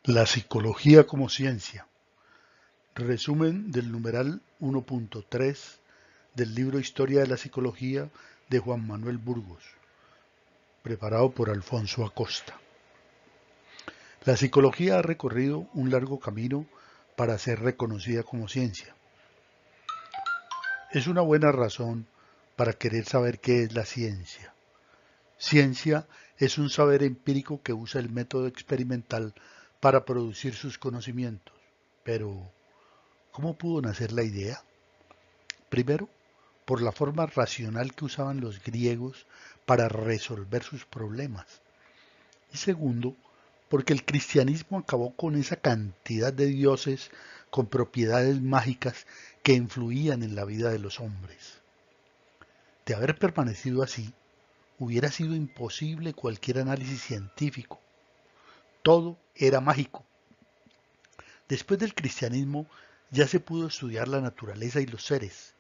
La psicología como ciencia. Resumen del numeral 1.3 del libro Historia de la Psicología de Juan Manuel Burgos, preparado por Alfonso Acosta. La psicología ha recorrido un largo camino para ser reconocida como ciencia. Es una buena razón para querer saber qué es la ciencia. Ciencia es un saber empírico que usa el método experimental para producir sus conocimientos. Pero, ¿cómo pudo nacer la idea? Primero, por la forma racional que usaban los griegos para resolver sus problemas. Y segundo, porque el cristianismo acabó con esa cantidad de dioses con propiedades mágicas que influían en la vida de los hombres. De haber permanecido así, hubiera sido imposible cualquier análisis científico. Todo era mágico. Después del cristianismo ya se pudo estudiar la naturaleza y los seres.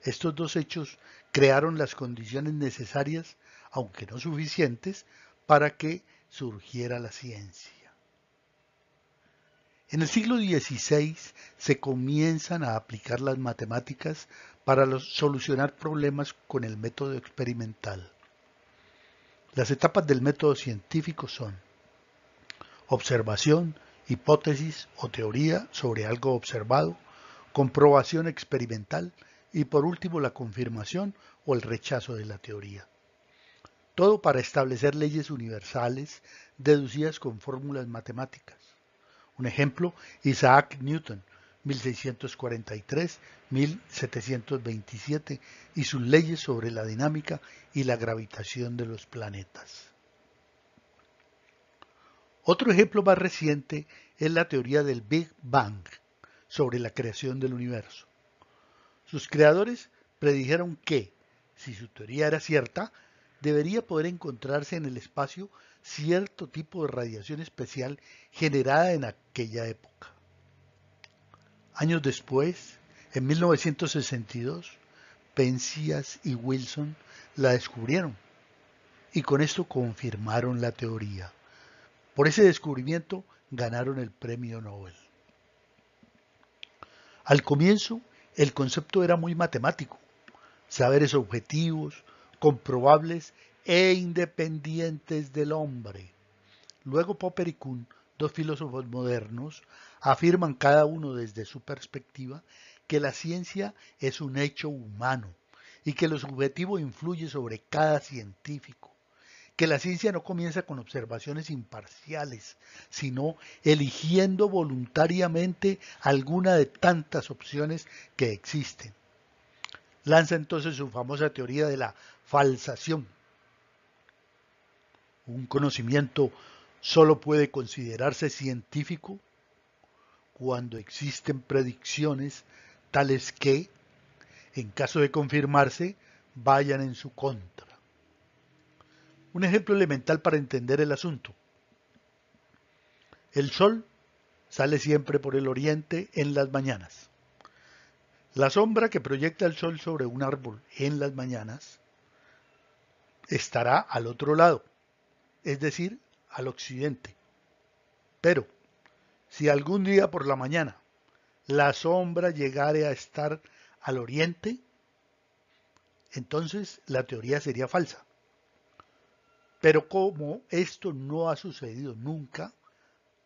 Estos dos hechos crearon las condiciones necesarias, aunque no suficientes, para que surgiera la ciencia. En el siglo XVI se comienzan a aplicar las matemáticas para solucionar problemas con el método experimental. Las etapas del método científico son observación, hipótesis o teoría sobre algo observado, comprobación experimental y por último la confirmación o el rechazo de la teoría. Todo para establecer leyes universales deducidas con fórmulas matemáticas. Un ejemplo, Isaac Newton, 1643-1727, y sus leyes sobre la dinámica y la gravitación de los planetas. Otro ejemplo más reciente es la teoría del Big Bang, sobre la creación del universo. Sus creadores predijeron que, si su teoría era cierta, debería poder encontrarse en el espacio cierto tipo de radiación especial generada en aquella época. Años después, en 1962, Penzias y Wilson la descubrieron y con esto confirmaron la teoría. Por ese descubrimiento ganaron el premio Nobel. Al comienzo, el concepto era muy matemático, saberes objetivos, comprobables e independientes del hombre. Luego Popper y Kuhn, dos filósofos modernos, afirman cada uno desde su perspectiva que la ciencia es un hecho humano y que lo subjetivo influye sobre cada científico, que la ciencia no comienza con observaciones imparciales, sino eligiendo voluntariamente alguna de tantas opciones que existen. Lanza entonces su famosa teoría de la falsación. Un conocimiento solo puede considerarse científico cuando existen predicciones tales que, en caso de confirmarse, vayan en su contra. Un ejemplo elemental para entender el asunto. El sol sale siempre por el oriente en las mañanas. La sombra que proyecta el sol sobre un árbol en las mañanas estará al otro lado, es decir, al occidente. Pero, si algún día por la mañana la sombra llegare a estar al oriente, entonces la teoría sería falsa. Pero como esto no ha sucedido nunca,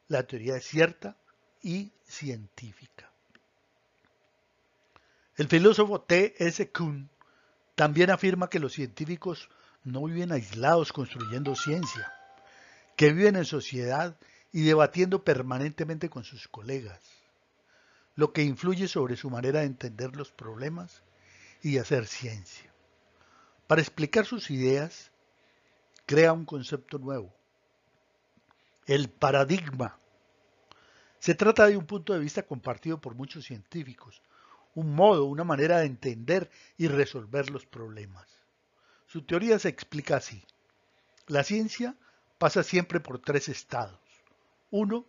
la teoría es cierta y científica. El filósofo T. S. Kuhn también afirma que los científicos no viven aislados construyendo ciencia, que viven en sociedad y debatiendo permanentemente con sus colegas, lo que influye sobre su manera de entender los problemas y hacer ciencia. Para explicar sus ideas, crea un concepto nuevo, el paradigma. Se trata de un punto de vista compartido por muchos científicos, un modo, una manera de entender y resolver los problemas. Su teoría se explica así. La ciencia pasa siempre por tres estados. Uno,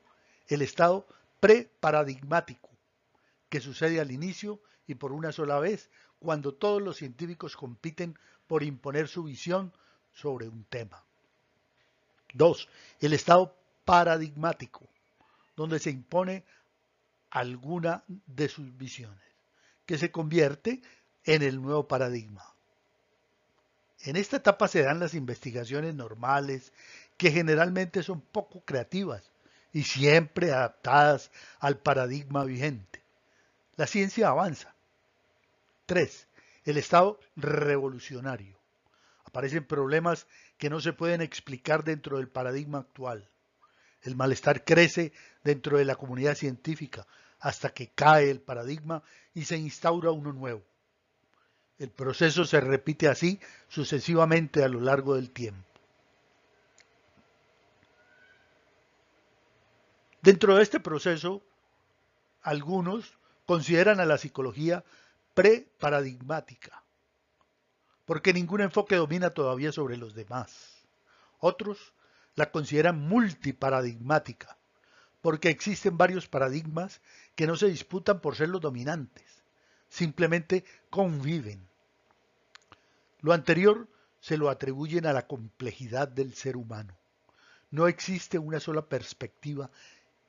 el estado preparadigmático, que sucede al inicio y por una sola vez, cuando todos los científicos compiten por imponer su visión sobre un tema. Dos, el estado paradigmático, donde se impone alguna de sus visiones, que se convierte en el nuevo paradigma. En esta etapa se dan las investigaciones normales, que generalmente son poco creativas y siempre adaptadas al paradigma vigente. La ciencia avanza. 3. El estado revolucionario. Aparecen problemas que no se pueden explicar dentro del paradigma actual. El malestar crece dentro de la comunidad científica hasta que cae el paradigma y se instaura uno nuevo. El proceso se repite así sucesivamente a lo largo del tiempo. Dentro de este proceso, algunos consideran a la psicología preparadigmática, porque ningún enfoque domina todavía sobre los demás. Otros la consideran multiparadigmática, porque existen varios paradigmas que no se disputan por ser los dominantes, simplemente conviven. Lo anterior se lo atribuyen a la complejidad del ser humano. No existe una sola perspectiva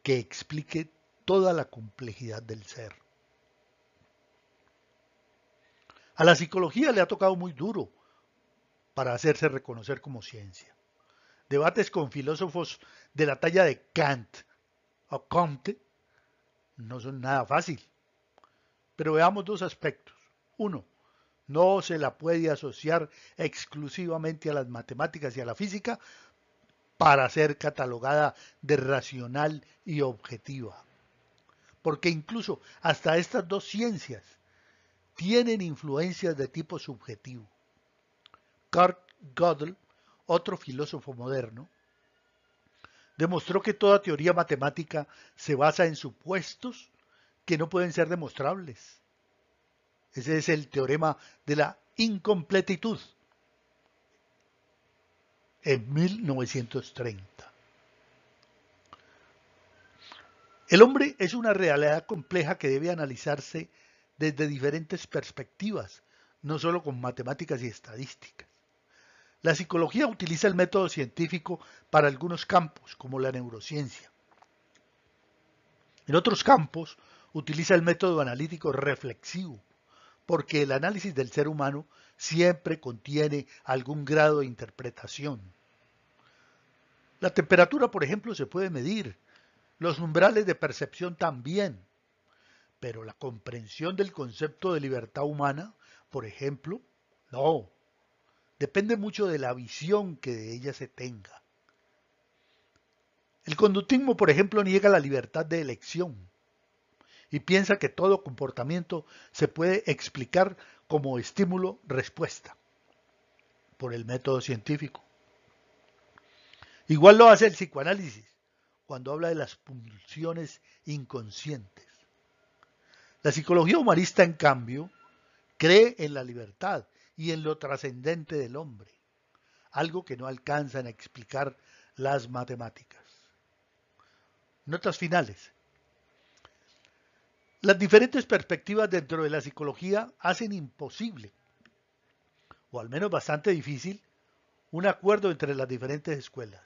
que explique toda la complejidad del ser. A la psicología le ha tocado muy duro para hacerse reconocer como ciencia. Debates con filósofos de la talla de Kant o Comte no son nada fácil. Pero veamos dos aspectos. Uno, no se la puede asociar exclusivamente a las matemáticas y a la física para ser catalogada de racional y objetiva. Porque incluso hasta estas dos ciencias tienen influencias de tipo subjetivo. Kurt Gödel, otro filósofo moderno, demostró que toda teoría matemática se basa en supuestos que no pueden ser demostrables. Ese es el teorema de la incompletitud, en 1930. El hombre es una realidad compleja que debe analizarse desde diferentes perspectivas, no solo con matemáticas y estadísticas. La psicología utiliza el método científico para algunos campos, como la neurociencia. En otros campos, utiliza el método analítico reflexivo, porque el análisis del ser humano siempre contiene algún grado de interpretación. La temperatura, por ejemplo, se puede medir, los umbrales de percepción también, pero la comprensión del concepto de libertad humana, por ejemplo, no. Depende mucho de la visión que de ella se tenga. El conductismo, por ejemplo, niega la libertad de elección y piensa que todo comportamiento se puede explicar como estímulo-respuesta por el método científico. Igual lo hace el psicoanálisis cuando habla de las pulsiones inconscientes. La psicología humanista, en cambio, cree en la libertad y en lo trascendente del hombre, algo que no alcanzan a explicar las matemáticas. Notas finales. Las diferentes perspectivas dentro de la psicología hacen imposible, o al menos bastante difícil, un acuerdo entre las diferentes escuelas.